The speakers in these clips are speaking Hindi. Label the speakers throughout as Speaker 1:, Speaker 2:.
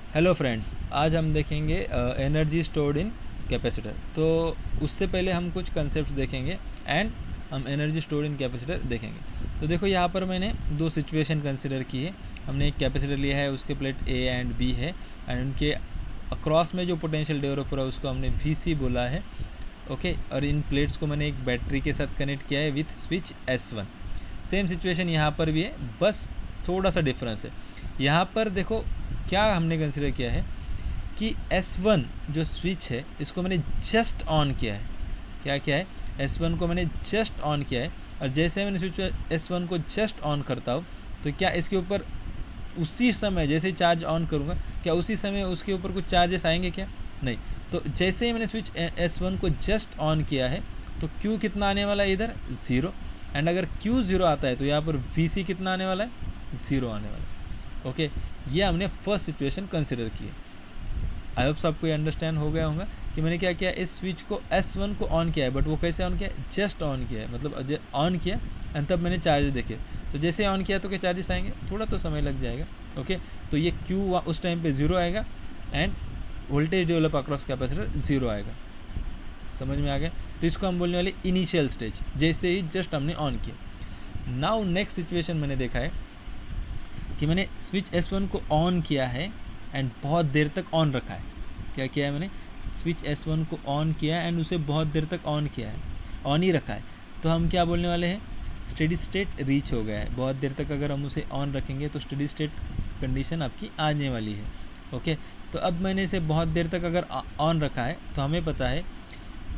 Speaker 1: हेलो फ्रेंड्स, आज हम देखेंगे एनर्जी स्टोर्ड इन कैपेसिटर। तो उससे पहले हम कुछ कंसेप्ट देखेंगे एंड हम एनर्जी स्टोर्ड इन कैपेसिटर देखेंगे। तो देखो, यहाँ पर मैंने दो सिचुएशन कंसिडर की है। हमने एक कैपेसिटर लिया है, उसके प्लेट ए एंड बी है एंड उनके अक्रॉस में जो पोटेंशियल डेवलप हो रहा है उसको हमने वी बोला है। ओके, और इन प्लेट्स को मैंने एक बैटरी के साथ कनेक्ट किया है with switch S1। Same situation यहाँ पर भी है, बस थोड़ा सा डिफरेंस है। यहाँ पर देखो क्या हमने कंसिडर किया है कि S1 जो स्विच है इसको मैंने जस्ट ऑन किया है। क्या किया है? S1 को मैंने जस्ट ऑन किया है, और जैसे मैंने स्विच S1 को जस्ट ऑन करता हूँ तो क्या इसके ऊपर उसी समय जैसे चार्ज ऑन करूँगा, क्या उसी समय उसके ऊपर कुछ चार्जेस आएंगे? क्या नहीं। तो जैसे ही मैंने स्विच S1 को जस्ट ऑन किया है तो Q कितना आने वाला है? इधर 0। एंड अगर Q 0 आता है तो यहाँ पर VC कितना आने वाला है? 0 आने वाला है। ओके, ये हमने फर्स्ट सिचुएशन कंसिडर की है। आई होप आपको ये अंडरस्टैंड हो गया होगा कि मैंने क्या किया, इस स्विच को S1 को ऑन किया है, बट वो कैसे ऑन किया है? जस्ट ऑन किया है, मतलब ऑन किया एंड तब मैंने चार्जेस देखे। तो जैसे ऑन किया तो क्या चार्जेस आएंगे? थोड़ा तो समय लग जाएगा। ओके, तो ये Q उस टाइम पे 0 आएगा end voltage develop across capacitor 0 आएगा। समझ में आ गया? तो इसको हम बोलने वाले इनिशियल स्टेज, जैसे ही जस्ट हमने ऑन किया। नाउ नेक्स्ट सिचुएशन मैंने देखा है कि मैंने स्विच S1 को ऑन किया है एंड बहुत देर तक ऑन रखा है। क्या किया है मैंने? स्विच S1 को ऑन किया एंड उसे बहुत देर तक ऑन किया है, ऑन ही रखा है। तो हम क्या बोलने वाले हैं? स्टेडी स्टेट रीच हो गया है। बहुत देर तक अगर हम उसे ऑन रखेंगे तो स्टेडी स्टेट कंडीशन आपकी आने वाली है। ओके, तो अब मैंने इसे बहुत देर तक अगर ऑन रखा है तो हमें पता है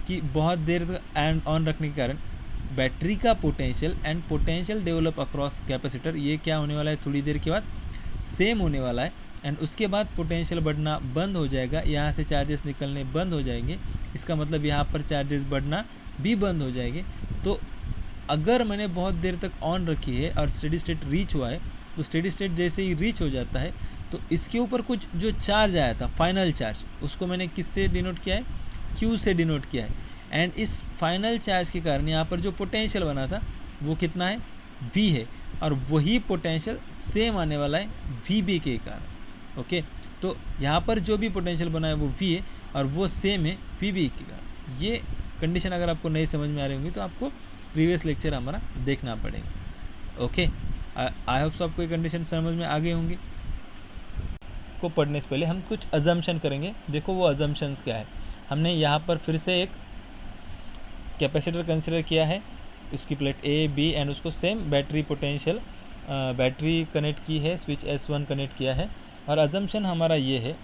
Speaker 1: कि बहुत देर तक ऑन रखने के कारण बैटरी का potential and potential develop across capacitor ये क्या होने वाला है? थोड़ी देर के बाद सेम होने वाला है एंड उसके बाद पोटेंशियल बढ़ना बंद हो जाएगा, यहाँ से चार्जेस निकलने बंद हो जाएंगे। इसका मतलब यहाँ पर चार्जेस बढ़ना भी बंद हो जाएंगे। तो अगर मैंने बहुत देर तक ऑन रखी है और स्टेडी स्टेट रीच हुआ है, तो स्टेडी स्टेट जैसे ही रीच हो जाता है तो इसके ऊपर कुछ जो चार्ज आया था, फाइनल चार्ज, उसको मैंने किससे डिनोट किया है? Q से डिनोट किया है। एंड इस फाइनल चार्ज के कारण यहाँ पर जो पोटेंशियल बना था वो कितना है? V है, और वही पोटेंशियल सेम आने वाला है VB के कारण। ओके, तो यहाँ पर जो भी पोटेंशियल बना है वो V है और वो सेम है VB के कारण। ये कंडीशन अगर आपको नहीं समझ में आ रही होंगी तो आपको प्रीवियस लेक्चर हमारा देखना पड़ेगा। ओके, आई होप आपको ये कंडीशन समझ में आ गई होंगी। को पढ़ने से पहले हम कुछ अजम्पशन करेंगे। देखो वो अजम्पशंस क्या है। हमने यहाँ पर फिर से एक कैपेसिटर कंसिडर किया है, इसकी प्लेट ए बी एंड उसको same battery potential battery connect की है, स्विच S1 कनेक्ट किया है। और अजम्पशन हमारा ये है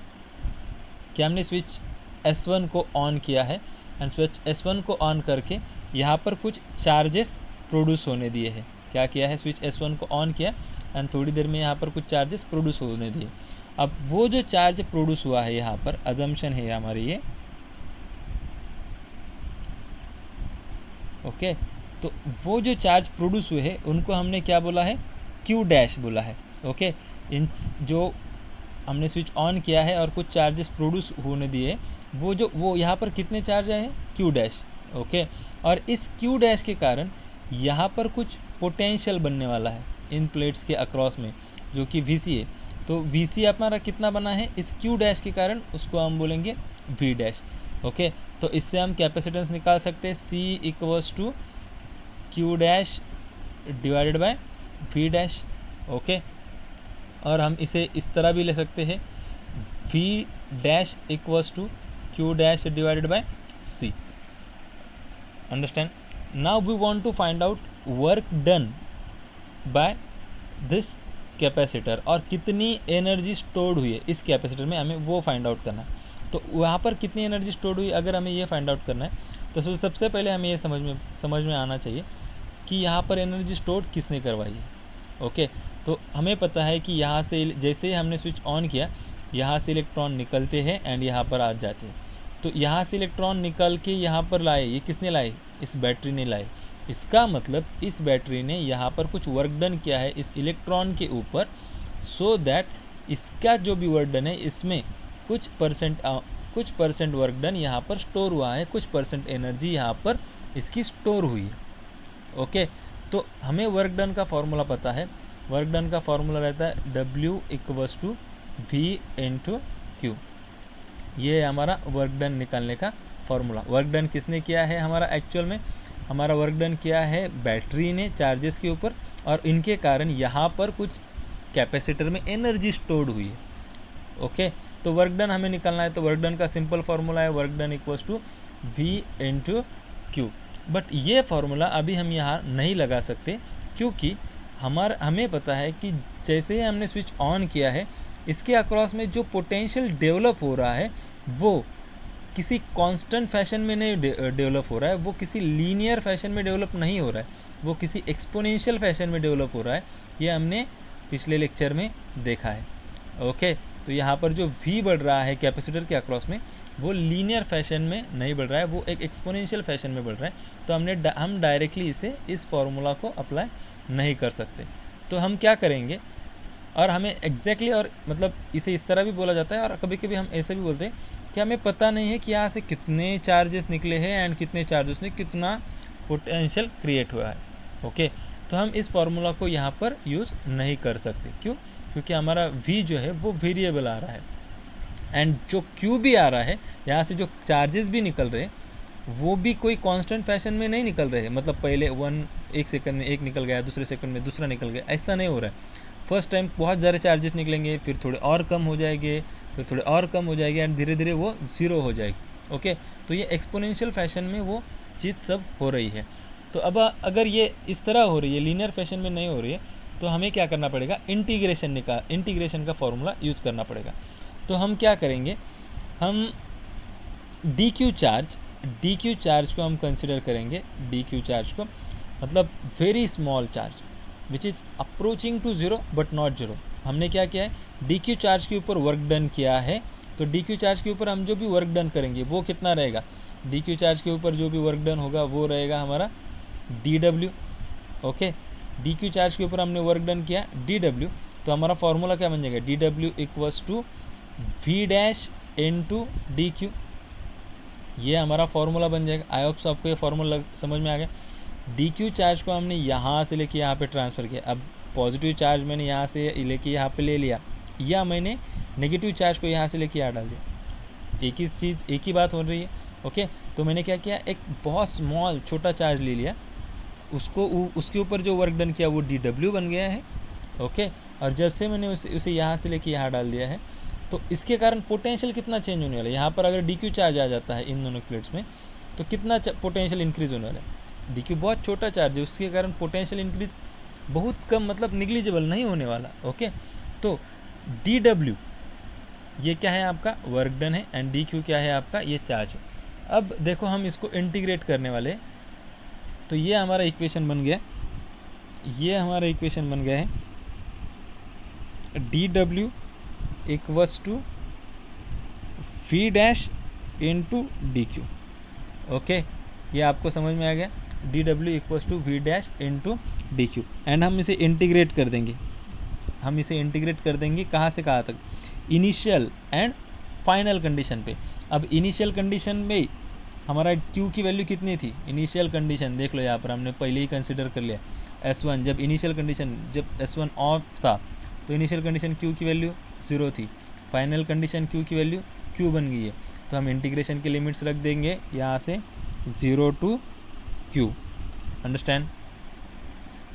Speaker 1: कि हमने स्विच S1 को ऑन किया है एंड स्विच S1 को ऑन करके यहाँ पर कुछ चार्जेस प्रोड्यूस होने दिए हैं। क्या किया है? स्विच S1 को ऑन किया एंड थोड़ी देर में यहाँ पर कुछ चार्जेस प्रोड्यूस होने दिए। अब वो जो चार्ज प्रोड्यूस हुआ है, यहाँ पर अजम्पशन है हमारी ये। ओके, तो वो जो चार्ज प्रोड्यूस हुए हैं उनको हमने क्या बोला है? Q डैश बोला है। ओके, इन जो हमने स्विच ऑन किया है और कुछ चार्जेस प्रोड्यूस होने दिए, वो यहाँ पर कितने चार्ज आए हैं? Q dash. ओके, और इस Q डैश के कारण यहाँ पर कुछ पोटेंशियल बनने वाला है इन प्लेट्स के अक्रॉस में, जो कि VC है। तो VC हमारा कितना बना है इस Q डैश के कारण? उसको हम बोलेंगे V डैश। ओके, तो इससे हम कैपेसिटेंस निकाल सकते हैं C equals to Q dash divided by V dash. Okay, और हम इसे इस तरह भी ले सकते हैं, V dash equals to Q dash divided by C। Understand? Now we want to find out work done by this capacitor और कितनी एनर्जी स्टोर्ड हुई है इस कैपेसिटर में, हमें वो फाइंड आउट करना है। तो वहाँ पर कितनी एनर्जी स्टोर्ड हुई अगर हमें ये फाइंड आउट करना है तो सबसे पहले हमें ये समझ में आना चाहिए कि यहाँ पर एनर्जी स्टोर्ड किसने करवाई है। ओके, तो हमें पता है कि यहाँ से जैसे ही हमने स्विच ऑन किया, यहाँ से इलेक्ट्रॉन निकलते हैं एंड यहाँ पर आ जाते हैं। तो यहाँ से इलेक्ट्रॉन निकल के यहाँ पर लाए, ये किसने लाए? इस बैटरी ने लाए। इसका मतलब इस बैटरी ने यहाँ पर कुछ वर्क डन किया है इस इलेक्ट्रॉन के ऊपर, सो दैट इसका जो भी वर्क डन है इसमें कुछ परसेंट वर्क डन यहाँ पर स्टोर हुआ है, कुछ परसेंट एनर्जी यहाँ पर इसकी स्टोर हुई है। ओके, तो हमें वर्क डन का फॉर्मूला पता है। वर्क डन का फॉर्मूला रहता है W equals to V into Q. ये है हमारा वर्क डन निकालने का फॉर्मूला। वर्क डन किसने किया है हमारा, एक्चुअल में हमारा वर्क डन किया है बैटरी ने चार्जेस के ऊपर, और इनके कारण यहाँ पर कुछ कैपेसिटर में एनर्जी स्टोर्ड हुई है। ओके, तो वर्क डन हमें निकालना है, तो वर्क डन का सिंपल फार्मूला है work done equals to V into Q. But ये फार्मूला अभी हम यहाँ नहीं लगा सकते, क्योंकि हमें पता है कि जैसे ही हमने स्विच ऑन किया है, इसके अक्रॉस में जो पोटेंशियल डेवलप हो रहा है वो किसी कांस्टेंट फैशन में नहीं डेवलप हो रहा है, वो किसी लीनियर फैशन में डेवलप नहीं हो रहा है, वो किसी एक्सपोनेंशियल फैशन में डेवलप हो रहा है। ये हमने पिछले लेक्चर में देखा है। ओके, तो यहाँ पर जो V बढ़ रहा है कैपेसिटर के अक्रॉस में, वो लीनियर फैशन में नहीं बढ़ रहा है, वो एक एक्सपोनेंशियल फैशन में बढ़ रहा है। तो हम डायरेक्टली इसे इस फॉर्मूला को अप्लाई नहीं कर सकते। तो हम क्या करेंगे, और हमें एग्जैक्टली और मतलब इसे इस तरह भी बोला जाता है, और कभी कभी हम ऐसे भी बोलते हैं कि हमें पता नहीं है कि यहाँ से कितने चार्जेस निकले हैं एंड कितने चार्जेस में कितना पोटेंशियल क्रिएट हुआ है। ओके, तो हम इस फॉर्मूला को यहाँ पर यूज़ नहीं कर सकते। क्यों? क्योंकि हमारा V जो है वो वेरिएबल आ रहा है, एंड जो Q भी आ रहा है, यहाँ से जो चार्जेस भी निकल रहे हैं वो भी कोई कांस्टेंट फैशन में नहीं निकल रहे हैं। मतलब पहले एक सेकंड में एक निकल गया, दूसरे सेकंड में दूसरा निकल गया, ऐसा नहीं हो रहा है। फर्स्ट टाइम बहुत ज़्यादा चार्जेस निकलेंगे, फिर थोड़े और कम हो जाएंगे, फिर थोड़े और कम हो जाएंगे, एंड धीरे धीरे वो ज़ीरो हो जाएगी। ओके, तो ये एक्सपोनेंशियल फैशन में वो चीज़ सब हो रही है। तो अब अगर ये इस तरह हो रही है, लीनियर फैशन में नहीं हो रही है, तो हमें क्या करना पड़ेगा, इंटीग्रेशन का फॉर्मूला यूज़ करना पड़ेगा। तो हम क्या करेंगे, हम डी क्यू चार्ज को हम कंसिडर करेंगे। डी क्यू चार्ज को मतलब very small charge which is approaching to zero but not zero. हमने क्या किया है, डी क्यू चार्ज के ऊपर वर्क डन किया है। तो डी क्यू चार्ज के ऊपर हम जो भी वर्क डन करेंगे वो कितना रहेगा, डी क्यू चार्ज के ऊपर जो भी वर्क डन होगा वो रहेगा हमारा D W. Okay, D Q charge के ऊपर हमने वर्क डन किया डी डब्ल्यू, तो हमारा फॉर्मूला क्या बन जाएगा, D W equals to V dash into D Q. ये हमारा फॉर्मूला बन जाएगा। आई होप सो आपको ये फॉर्मूला समझ में आ गया। डी क्यू चार्ज को हमने यहाँ से लेके यहाँ पे ट्रांसफ़र किया। अब पॉजिटिव चार्ज मैंने यहाँ से लेके यहाँ पे ले लिया, या मैंने नेगेटिव चार्ज को यहाँ से लेके यहाँ डाल दिया, एक ही चीज़, एक ही बात हो रही है। ओके, तो मैंने क्या किया, एक बहुत स्मॉल छोटा चार्ज ले लिया, उसके ऊपर जो वर्क डन किया वो डी डब्ल्यू बन गया है। ओके, और जब से मैंने उसे यहाँ से लेके यहाँ डाल दिया है, तो इसके कारण पोटेंशियल कितना चेंज होने वाला है। यहाँ पर अगर डी क्यू चार्ज आ जाता है इन दोनों प्लेट्स में, तो कितना पोटेंशियल इंक्रीज़ होने वाला है। डी क्यू बहुत छोटा चार्ज है, उसके कारण पोटेंशियल इंक्रीज बहुत कम, मतलब निग्लिजिबल नहीं होने वाला। ओके, तो डी डब्ल्यू ये क्या है, आपका वर्क डन है, एंड डी क्यू क्या है, आपका ये चार्ज है। अब देखो हम इसको इंटीग्रेट करने वाले, तो ये हमारा इक्वेशन बन गया, ये हमारा इक्वेशन बन गया है D W equals to V dash into D Q. Okay, ये आपको समझ में आ गया, D W equals to V dash into D Q. And हम इसे इंटीग्रेट कर देंगे, कहाँ से कहाँ तक, इनिशियल एंड फाइनल कंडीशन पे। अब इनिशियल कंडीशन में हमारा क्यू की वैल्यू कितनी थी, इनिशियल कंडीशन देख लो, यहाँ पर हमने पहले ही कंसिडर कर लिया S1। जब इनिशियल कंडीशन, जब S1 ऑफ था, तो इनिशियल कंडीशन क्यू की वैल्यू 0 थी, फाइनल कंडीशन क्यू की वैल्यू क्यू बन गई है। तो हम इंटीग्रेशन की लिमिट्स रख देंगे यहाँ से 0 टू क्यू, अंडरस्टैंड।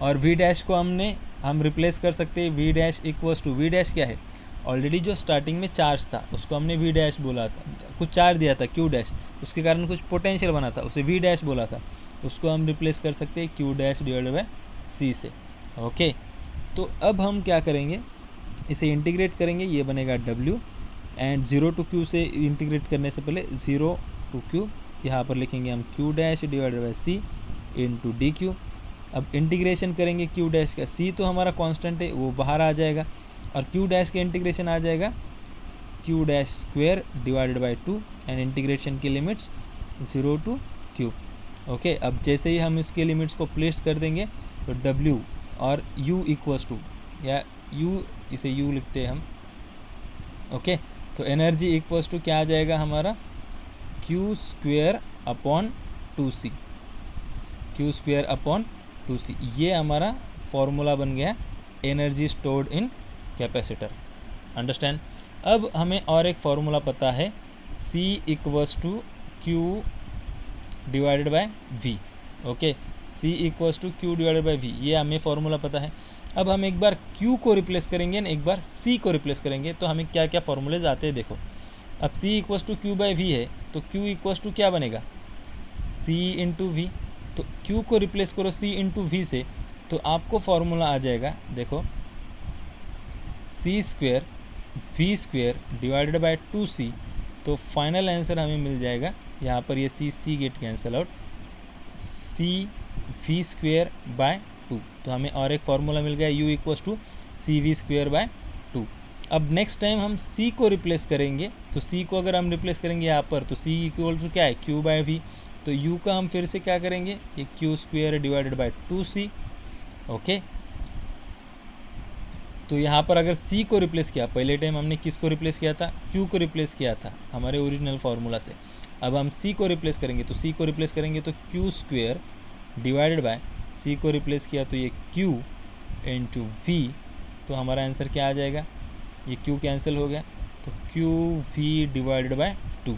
Speaker 1: और वी डैश को हम रिप्लेस कर सकते हैं, V dash equals to, V dash क्या है, ऑलरेडी जो स्टार्टिंग में चार्ज था उसको हमने वी डैश बोला था, कुछ चार्ज दिया था क्यू डैश, उसके कारण कुछ पोटेंशियल बना था, उसे वी डैश बोला था, उसको हम रिप्लेस कर सकते हैं क्यू डैश डिवाइडेड बाय सी से। ओके, तो अब हम क्या करेंगे, इसे इंटीग्रेट करेंगे, ये बनेगा W, एंड 0 टू Q से इंटीग्रेट करने से पहले 0 टू Q यहाँ पर लिखेंगे हम Q dash divided by C into D Q. अब इंटीग्रेशन करेंगे Q डैश का, C तो हमारा कांस्टेंट है वो बाहर आ जाएगा, और Q डैश का इंटीग्रेशन आ जाएगा Q dash square divided by 2, and integration की लिमिट्स 0 टू Q। ओके, अब जैसे ही हम इसके लिमिट्स को प्लेस कर देंगे, तो W और U इक्वल्स टू, या U, इसे U लिखते हैं हम। ओके, तो एनर्जी इक्वल्स टू क्या आ जाएगा हमारा, Q square upon 2C, Q square upon 2C। ये हमारा फॉर्मूला बन गया energy stored in capacitor, understand. अब हमें और एक फॉर्मूला पता है, C equals to Q divided by V। Okay, C equals to Q divided by V, ये हमें फॉर्मूला पता है। अब हम एक बार Q को रिप्लेस करेंगे ना, एक बार C को रिप्लेस करेंगे, तो हमें क्या क्या फॉर्मूलेज आते हैं देखो। अब C equals to Q by V है, तो Q इक्वल्स टू क्या बनेगा, C इंटू V। तो Q को रिप्लेस करो C इंटू V से, तो आपको फॉर्मूला आ जाएगा, देखो, C square V square divided by 2C। तो फाइनल आंसर हमें मिल जाएगा, यहाँ पर ये C get cancel out, C V square by 2। तो हमें और एक फॉर्मूला मिल गया, U equals to C V square by 2। अब नेक्स्ट टाइम हम C को रिप्लेस करेंगे, तो C को अगर हम रिप्लेस करेंगे यहाँ पर, तो C इक्वल टू क्या है, Q बाय V। तो U का हम फिर से क्या करेंगे, ये Q square divided by 2C। Okay, तो यहाँ पर अगर C को रिप्लेस किया, पहले टाइम हमने किसको रिप्लेस किया था, Q को रिप्लेस किया था हमारे ओरिजिनल फार्मूला से। अब हम C को रिप्लेस करेंगे, तो C को रिप्लेस करेंगे तो Q square divided by, C को रिप्लेस किया तो ये Q इंटू V। तो हमारा आंसर क्या आ जाएगा, ये Q कैंसिल हो गया, तो Q V डिवाइडेड बाय 2।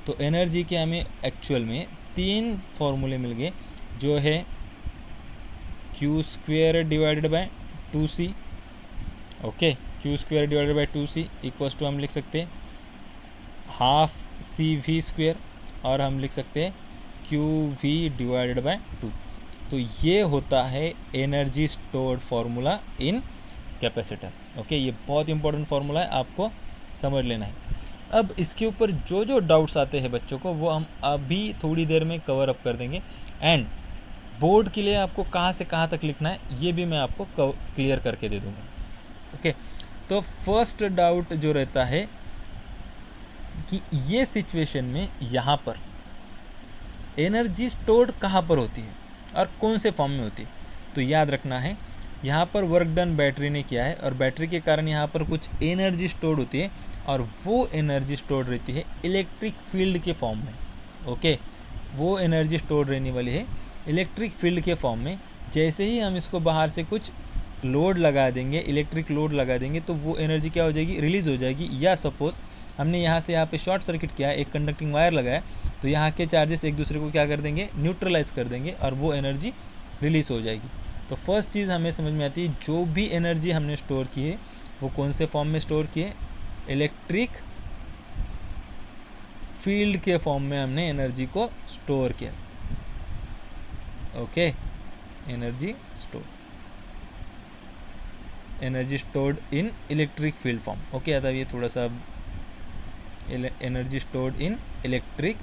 Speaker 1: तो एनर्जी के हमें एक्चुअल में 3 फॉर्मूले मिल गए, जो है Q square divided by 2C। Okay, Q square divided by 2C equals to हम लिख सकते हैं हाफ CV स्क्वेयर, और हम लिख सकते हैं QV डिवाइडेड बाय 2। तो ये होता है एनर्जी स्टोर्ड फार्मूला इन कैपेसिटर। ओके, ये बहुत इंपॉर्टेंट फार्मूला है, आपको समझ लेना है। अब इसके ऊपर जो जो डाउट्स आते हैं बच्चों को, वो हम अभी थोड़ी देर में कवर अप कर देंगे। एंड बोर्ड के लिए आपको कहाँ से कहाँ तक लिखना है, ये भी मैं आपको क्लियर करके दे दूँगा। ओके, तो फर्स्ट डाउट जो रहता है कि ये सिचुएशन में यहाँ पर एनर्जी स्टोर्ड कहाँ पर होती है और कौन से फॉर्म में होती है। तो याद रखना है, यहाँ पर वर्क डन बैटरी ने किया है, और बैटरी के कारण यहाँ पर कुछ एनर्जी स्टोर्ड होती है, और वो एनर्जी स्टोर्ड रहती है इलेक्ट्रिक फील्ड के फॉर्म में। ओके, वो एनर्जी स्टोर्ड रहने वाली है इलेक्ट्रिक फील्ड के फॉर्म में। जैसे ही हम इसको बाहर से कुछ लोड लगा देंगे, इलेक्ट्रिक लोड लगा देंगे, तो वो एनर्जी क्या हो जाएगी, रिलीज हो जाएगी। या सपोज हमने यहाँ से यहाँ पे शॉर्ट सर्किट किया, एक कंडक्टिंग वायर लगाया, तो यहाँ के चार्जेस एक दूसरे को क्या कर देंगे, न्यूट्रलाइज कर देंगे, और वो एनर्जी रिलीज हो जाएगी। तो फर्स्ट चीज़ हमें समझ में आती है, जो भी एनर्जी हमने स्टोर की है वो कौन से फॉर्म में स्टोर की है, इलेक्ट्रिक फील्ड के फॉर्म में हमने एनर्जी को स्टोर किया। ओके, एनर्जी स्टोर्ड इन इलेक्ट्रिक फील्ड फॉर्म। ओके, आता ये थोड़ा सा एनर्जी स्टोर्ड इन इलेक्ट्रिक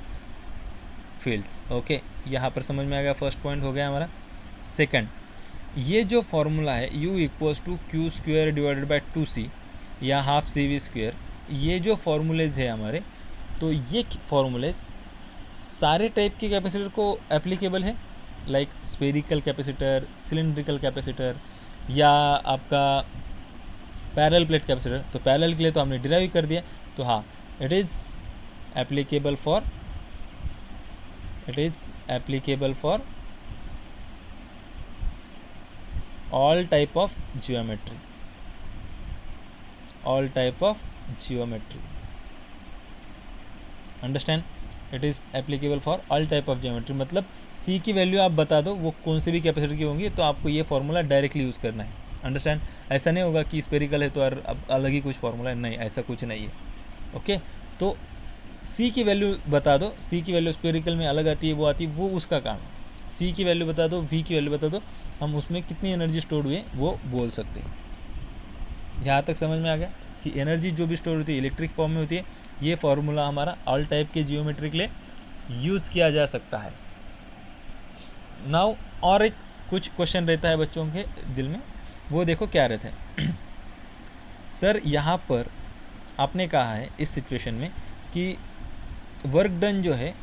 Speaker 1: फील्ड। ओके, यहाँ पर समझ में आ गया, फर्स्ट पॉइंट हो गया हमारा। सेकंड, ये जो फॉर्मूला है U equals to Q square divided by 2C या हाफ CV स्क्वेयर, ये जो फॉर्मूलेज है हमारे, तो ये फॉर्मूलेज सारे टाइप के कैपेसिटर को एप्लीकेबल है, like spherical capacitor, cylindrical capacitor, या आपका पैरेलल प्लेट कैपेसिटर। तो पैरेलल के लिए तो हमने डिराइव कर दिया, तो हाँ, it is applicable for all type of geometry, understand, it is applicable for all type of geometry। मतलब C की वैल्यू आप बता दो वो कौन से भी कैपेसिटर की होंगी, तो आपको ये फार्मूला डायरेक्टली यूज़ करना है। अंडरस्टैंड, ऐसा नहीं होगा कि स्पेरिकल है तो अब अलग ही कुछ फार्मूला है, नहीं, ऐसा कुछ नहीं है। ओके, तो C की वैल्यू बता दो, C की वैल्यू स्पेरिकल में अलग आती है, वो उसका काम है। C की वैल्यू बता दो, V की वैल्यू बता दो, हम उसमें कितनी एनर्जी स्टोर हुई है वो बोल सकते हैं। यहाँ तक समझ में आ गया कि एनर्जी जो भी स्टोर होती है इलेक्ट्रिक फॉर्म में होती है। ये फार्मूला हमारा ऑल टाइप के जियोमेट्री के लिए यूज़ किया जा सकता है। नाउ और एक कुछ क्वेश्चन रहता है बच्चों के दिल में, वो देखो क्या रहता है। सर यहाँ पर आपने कहा है इस सिचुएशन में कि वर्क डन जो है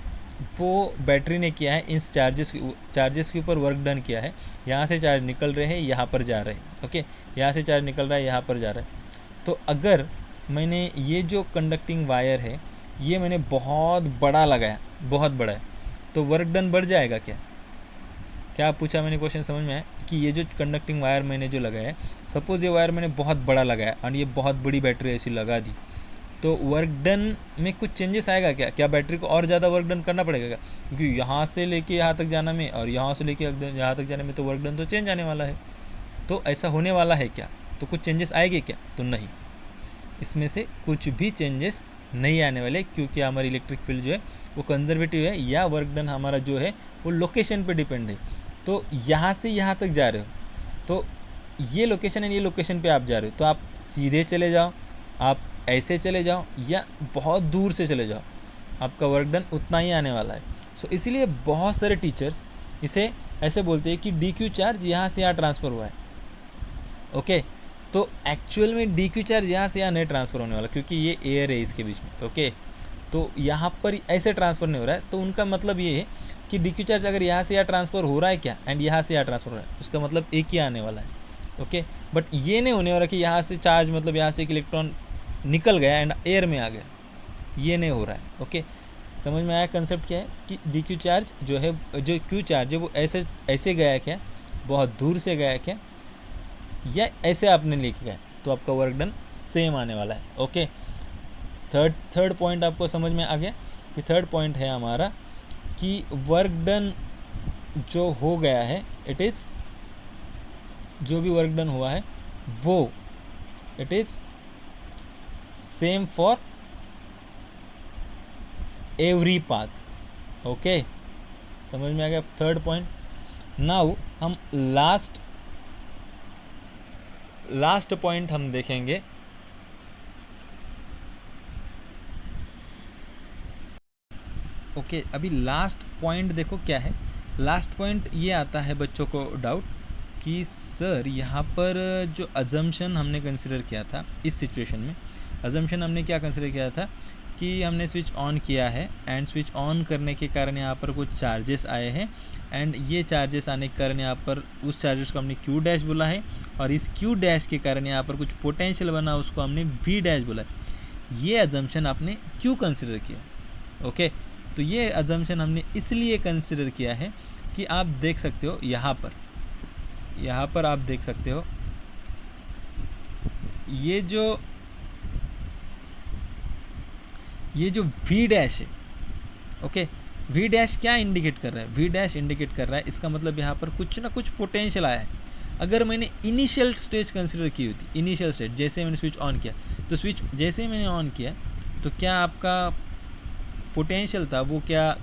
Speaker 1: वो बैटरी ने किया है, इन चार्जेस के ऊपर वर्क डन किया है। यहाँ से चार्ज निकल रहे हैं, यहाँ पर जा रहे हैं। ओके, यहाँ से चार्ज निकल रहा है, यहाँ पर जा रहा है। तो अगर मैंने ये जो कंडक्टिंग वायर है ये मैंने बहुत बड़ा लगाया, बहुत बड़ा है, तो वर्क डन बढ़ जाएगा क्या पूछा मैंने क्वेश्चन, समझ में आया कि ये जो कंडक्टिंग वायर मैंने जो लगाया है, सपोज़ ये वायर मैंने बहुत बड़ा लगाया और ये बहुत बड़ी बैटरी ऐसी लगा दी, तो वर्क डन में कुछ चेंजेस आएगा क्या? क्या बैटरी को और ज़्यादा वर्क डन करना पड़ेगा क्या? क्योंकि यहाँ से लेके यहाँ तक जाना में और यहाँ से लेके यहाँ तक जाने में तो वर्क डन तो चेंज आने वाला है। तो ऐसा होने वाला है क्या? तो कुछ चेंजेस आएंगे क्या? तो नहीं, इसमें से कुछ भी चेंजेस नहीं आने वाले, क्योंकि हमारी इलेक्ट्रिक फील्ड जो है वो कंजर्वेटिव है, या वर्क डन हमारा जो है वो लोकेशन पे डिपेंड है। तो यहाँ से यहाँ तक जा रहे हो, तो ये लोकेशन है, ये लोकेशन पे आप जा रहे हो, तो आप सीधे चले जाओ, आप ऐसे चले जाओ, या बहुत दूर से चले जाओ, आपका वर्क डन उतना ही आने वाला है। सो इसीलिए बहुत सारे टीचर्स इसे ऐसे बोलते हैं कि डी क्यू चार्ज यहाँ से यहाँ ट्रांसफ़र हुआ है। ओके, तो एक्चुअल में डी क्यू चार्ज यहाँ से यहाँ नहीं ट्रांसफ़र होने वाला, क्योंकि ये एयर है इसके बीच में। ओके, तो यहाँ पर ऐसे ट्रांसफ़र नहीं हो रहा है। तो उनका मतलब ये है कि डी क्यू चार्ज अगर यहाँ से यहाँ ट्रांसफ़र हो रहा है क्या, एंड यहाँ से यहाँ ट्रांसफ़र हो रहा है, उसका मतलब एक ही आने वाला है। ओके, बट ये नहीं होने वाला कि यहाँ से चार्ज मतलब यहाँ से एक इलेक्ट्रॉन निकल गया एंड एयर में आ गया, ये नहीं हो रहा है। ओके, समझ में आया कंसेप्ट क्या है कि डी क्यू चार्ज जो है, जो क्यू चार्ज है वो ऐसे ऐसे गया क्या, बहुत दूर से गया क्या, या ऐसे आपने लेके गया, तो आपका वर्क डन सेम आने वाला है। ओके, थर्ड पॉइंट आपको समझ में आ गया कि थर्ड पॉइंट है हमारा कि वर्क डन जो हो गया है, इट इज़, जो भी वर्क डन हुआ है वो it is same for every path. Okay, समझ में आ गया थर्ड पॉइंट। नाउ हम लास्ट पॉइंट हम देखेंगे। ओके, अभी लास्ट पॉइंट देखो क्या है। लास्ट पॉइंट ये आता है बच्चों को डाउट कि सर यहाँ पर जो अजम्पशन हमने कंसिडर किया था इस सिचुएशन में, अजम्पशन हमने क्या कंसिडर किया था कि हमने स्विच ऑन किया है एंड स्विच ऑन करने के कारण यहाँ पर कुछ चार्जेस आए हैं, एंड ये चार्जेस आने के कारण यहाँ पर उस चार्जेस को हमने क्यू डैश बोला है, और इस क्यू डैश के कारण यहाँ पर कुछ पोटेंशियल बना, उसको हमने वी डैश बोला है। ये अजम्पशन आपने क्यों कंसिडर किया? ओके, तो ये अजम्पशन हमने इसलिए कंसिडर किया है कि आप देख सकते हो यहाँ पर आप देख सकते हो ये जो वी डैश है। ओके, वी डैश क्या इंडिकेट कर रहा है? वी डैश इंडिकेट कर रहा है, इसका मतलब यहाँ पर कुछ ना कुछ पोटेंशियल आया है। अगर मैंने इनिशियल स्टेज कंसिडर की हुई थी, इनिशियल स्टेज जैसे मैंने स्विच ऑन किया, तो स्विच जैसे ही मैंने ऑन किया तो क्या आपका पोटेंशियल था वो क्या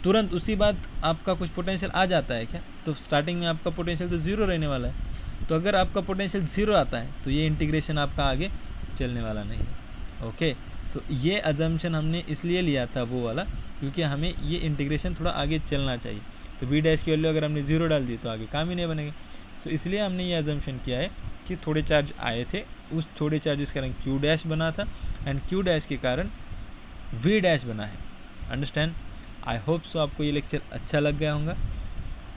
Speaker 1: तुरंत उसी बात आपका कुछ पोटेंशियल आ जाता है क्या? तो स्टार्टिंग में आपका पोटेंशियल तो ज़ीरो रहने वाला है। तो अगर आपका पोटेंशियल ज़ीरो आता है तो ये इंटीग्रेशन आपका आगे चलने वाला नहीं है। ओके, तो ये अजम्पशन हमने इसलिए लिया था वो वाला, क्योंकि हमें ये इंटीग्रेशन थोड़ा आगे चलना चाहिए। तो वी डैश की वैल्यू अगर हमने ज़ीरो डाल दी तो आगे काम ही नहीं बनेगा। सो इसलिए हमने ये अजम्पशन किया है कि थोड़े चार्ज आए थे, उस थोड़े चार्जेस के कारण क्यू डैश बना था, एंड क्यू डैश के कारण वी डैश बना है। अंडरस्टैंड? आई होप सो आपको ये लेक्चर अच्छा लग गया होगा।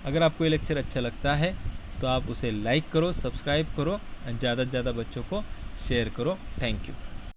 Speaker 1: अगर आपको ये लेक्चर अच्छा लगता है तो आप उसे लाइक करो, सब्सक्राइब करो, ज़्यादा से ज़्यादा बच्चों को शेयर करो। Thank you.